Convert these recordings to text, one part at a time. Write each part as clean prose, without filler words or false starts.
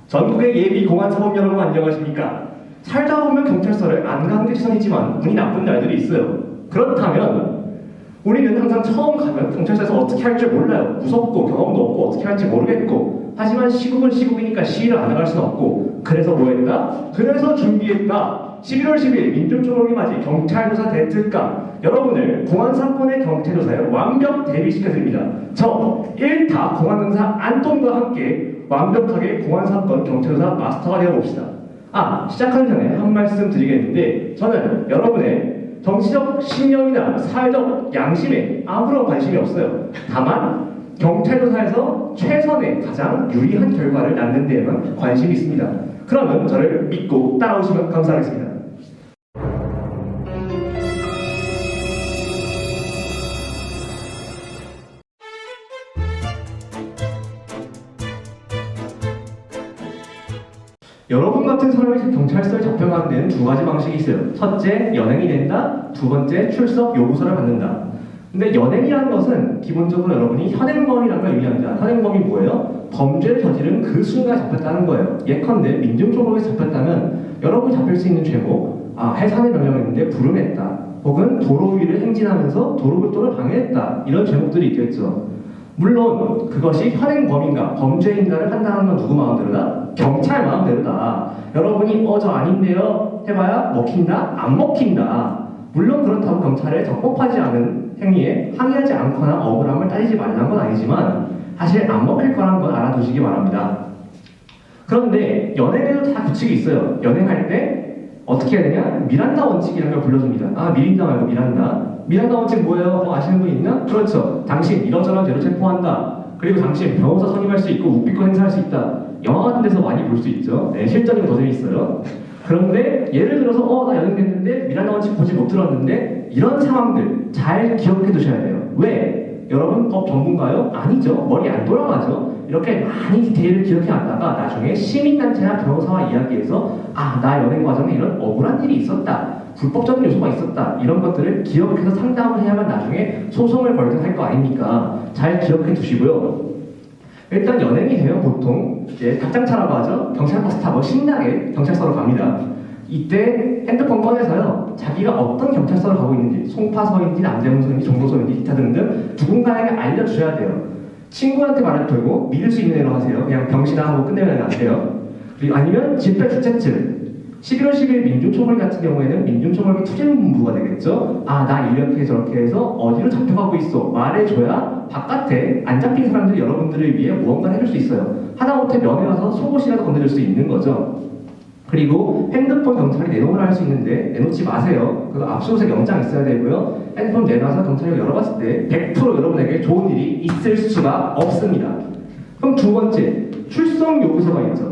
전국의 예비 공안 사범 여러분 안녕하십니까? 살다 보면 경찰서를 안 가는 게 최선이지만 운이 나쁜 날들이 있어요. 그렇다면 우리는 항상 처음 가면 경찰서에서 어떻게 할 줄 몰라요. 무섭고 경험도 없고 어떻게 할지 모르겠고, 하지만 시국은 시국이니까 시위를 안 나갈 수는 없고, 그래서 뭐 했다? 그래서 준비했다. 11월 10일 민중총궐기 맞이 경찰조사 대특강, 여러분을 공안사건의 경찰조사에 완벽 대비시켜드립니다. 저 1타 공안강사 안동과 함께 완벽하게 공안사건 경찰조사 마스터가 되어봅시다. 시작하기 전에 한 말씀 드리겠는데, 저는 여러분의 정치적 신념이나 사회적 양심에 아무런 관심이 없어요. 다만 경찰조사에서 최선의 가장 유리한 결과를 낳는 데에만 관심이 있습니다. 그러면 저를 믿고 따라오시면 감사하겠습니다. 여러분 같은 사람이 경찰서에 잡혀가는 데는 두 가지 방식이 있어요. 첫째, 연행이 된다. 두 번째, 출석 요구서를 받는다. 근데 연행이라는 것은 기본적으로 여러분이 현행범이라는 걸 의미합니다. 현행범이 뭐예요? 범죄를 저지른 그 순간 잡혔다는 거예요. 예컨대 민중총궐에 잡혔다면 여러분이 잡힐 수 있는 죄목, 해산을 명령했는데 불응했다, 혹은 도로 위를 행진하면서 도로교통을 방해했다, 이런 죄목들이 있겠죠. 물론 그것이 현행범인가 범죄인가를 판단하는 건 누구 마음대로다? 경찰 마음대로다. 여러분이 저 아닌데요 해봐야 먹힌다? 안 먹힌다. 물론 그렇다고 경찰에 적법하지 않은 행위에 항의하지 않거나 억울함을 따지지 말라는 건 아니지만 사실 안 먹힐 거라는 건 알아두시기 바랍니다. 그런데 연행에도 다 규칙이 있어요. 연행할 때 어떻게 해야 되냐? 미란다 원칙이라는 걸 불러줍니다. 미린다 말고 미란다. 미란다 원칙 뭐예요? 아시는 분 있나? 그렇죠. 당신 이런저런 죄로 체포한다. 그리고 당신 변호사 선임할 수 있고 묵비권 행사할 수 있다. 영화 같은 데서 많이 볼 수 있죠. 네, 실전이 더 재밌어요. 그런데 예를 들어서 나 연행됐는데 미란다 원칙 고지 못 들었는데, 이런 상황들 잘 기억해 두셔야 돼요. 왜? 여러분 법 전문가요? 아니죠. 머리 안 돌아가죠. 이렇게 많이 디테일을 기억해놨다가 나중에 시민단체나 변호사와 이야기해서 나 연행 과정에 이런 억울한 일이 있었다, 불법적인 요소가 있었다, 이런 것들을 기억해서 상담을 해야만 나중에 소송을 걸든 할 거 아닙니까? 잘 기억해 두시고요. 일단 연행이 되면 보통 이제 닭장차라고 하죠. 경찰버스 타고 신나게 경찰서로 갑니다. 이때 핸드폰 꺼내서요, 자기가 어떤 경찰서로 가고 있는지, 송파서인지 남대문서인지 종로서인지 기타 등등 누군가에게 알려주셔야 돼요. 친구한테 말을 걸고 믿을 수 있는 애로 하세요. 그냥 병신아 하고 끝내면 안 돼요. 그리고 아니면 집회 주최측, 11월 10일 민중총궐 같은 경우에는 민중총궐기 투쟁본부가 되겠죠. 나 이렇게 저렇게 해서 어디로 잡혀가고 있어 말해줘야 바깥에 안 잡힌 사람들이 여러분들을 위해 무언가를 해줄 수 있어요. 하다못해 면회 가서 속옷이라도 건네줄 수 있는 거죠. 그리고 핸드폰 경찰이 내놓으라 할 수 있는데 내놓지 마세요. 그거 압수수색 영장 있어야 되고요. 핸드폰 내놔서 경찰이 열어봤을 때 100% 여러분에게 좋은 일이 있을 수가 없습니다. 그럼 두 번째, 출석 요구서가 있죠.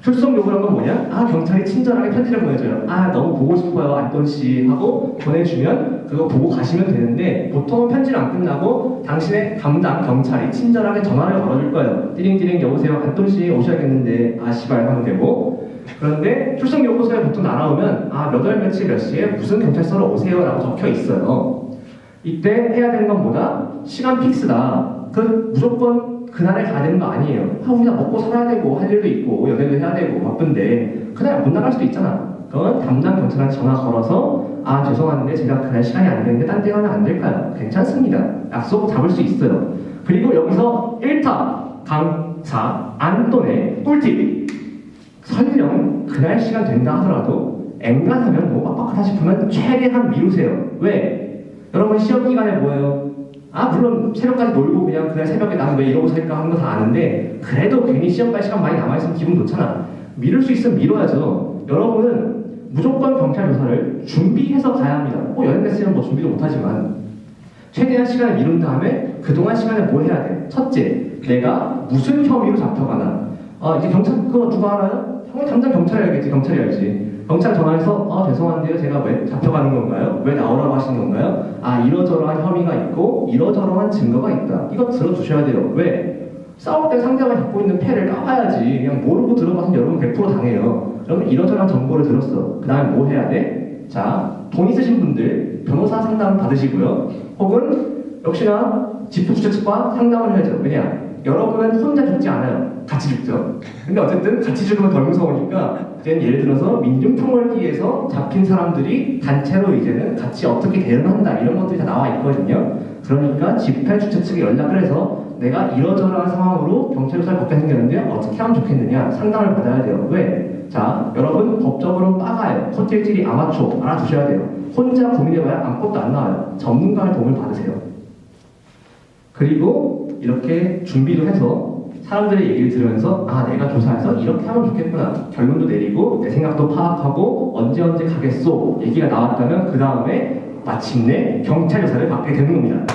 출석 요구란 건 뭐냐? 경찰이 친절하게 편지를 보내줘요. 너무 보고 싶어요 안돈씨 하고 보내주면 그거 보고 가시면 되는데, 보통은 편지를 안 끝나고 당신의 담당 경찰이 친절하게 전화를 걸어줄 거예요. 띠링띠링 여보세요 안돈씨 오셔야겠는데 시발 하면 되고. 그런데 출석 요구서에 보통 날아오면 몇 월 며칠 몇 시에 무슨 경찰서로 오세요 라고 적혀 있어요. 이때 해야 되는 건 뭐다? 시간 픽스다. 무조건 그날에 가야 되는 거 아니에요. 우리가 먹고 살아야 되고 할 일도 있고 연애도 해야 되고 바쁜데 그날 못 나갈 수도 있잖아. 그건 담당 경찰한테 전화 걸어서 죄송한데 제가 그날 시간이 안 되는데 딴 데 가면 안 될까요? 괜찮습니다. 약속 잡을 수 있어요. 그리고 여기서 1타 강사 안돈의 꿀팁, 설령 그날 시간 된다 하더라도 앵간하면 빡빡하다 싶으면 최대한 미루세요. 왜? 여러분 시험 기간에 뭐예요? 물론 새벽까지 놀고 그냥 그날 새벽에 나는 왜 이러고 살까 하는 거 다 아는데, 그래도 괜히 시험 갈 시간 많이 남아있으면 기분 좋잖아. 미룰 수 있으면 미뤄야죠. 여러분은 무조건 경찰 조사를 준비해서 가야 합니다. 연행됐으면 준비도 못하지만 최대한 시간을 미룬 다음에 그동안 시간에 뭐 해야 돼? 첫째, 내가 무슨 혐의로 잡혀가나. 이제 경찰 그거 누가 알아요? 당장 경찰이 알겠지. 경찰이 알지. 경찰 전화해서 죄송한데요 제가 왜 잡혀가는 건가요? 왜 나오라고 하시는 건가요? 이러저러한 혐의가 있고 이러저러한 증거가 있다. 이거 들어주셔야 돼요. 왜? 싸울 때 상대방이 갖고 있는 패를 까봐야지. 그냥 모르고 들어가면 여러분 100% 당해요. 여러분 이러저러한 정보를 들었어. 그 다음에 뭐 해야 돼? 돈 있으신 분들 변호사 상담 받으시고요. 혹은 역시나 집회 주최 측과 상담을 해야죠. 왜냐? 여러분은 혼자 죽지 않아요. 같이 죽죠. 근데 어쨌든 같이 죽으면 덜 무서우니까 이제 예를 들어서 민중총궐기에서 잡힌 사람들이 단체로 이제는 같이 어떻게 대응한다 이런 것들이 다 나와 있거든요. 그러니까 집회 주최 측에 연락을 해서 내가 이러저러한 상황으로 경찰 조사를 받게 생겼는데 어떻게 하면 좋겠느냐 상담을 받아야 돼요. 왜? 자, 여러분 법적으로 빠가요. 호텔질이 아마추어 알아두셔야 돼요. 혼자 고민해봐야 아무것도 안 나와요. 전문가의 도움을 받으세요. 그리고 이렇게 준비를 해서 사람들의 얘기를 들으면서 아 내가 조사해서 이렇게 하면 좋겠구나 결론도 내리고 내 생각도 파악하고 언제 가겠소 얘기가 나왔다면 그 다음에 마침내 경찰 조사를 받게 되는 겁니다.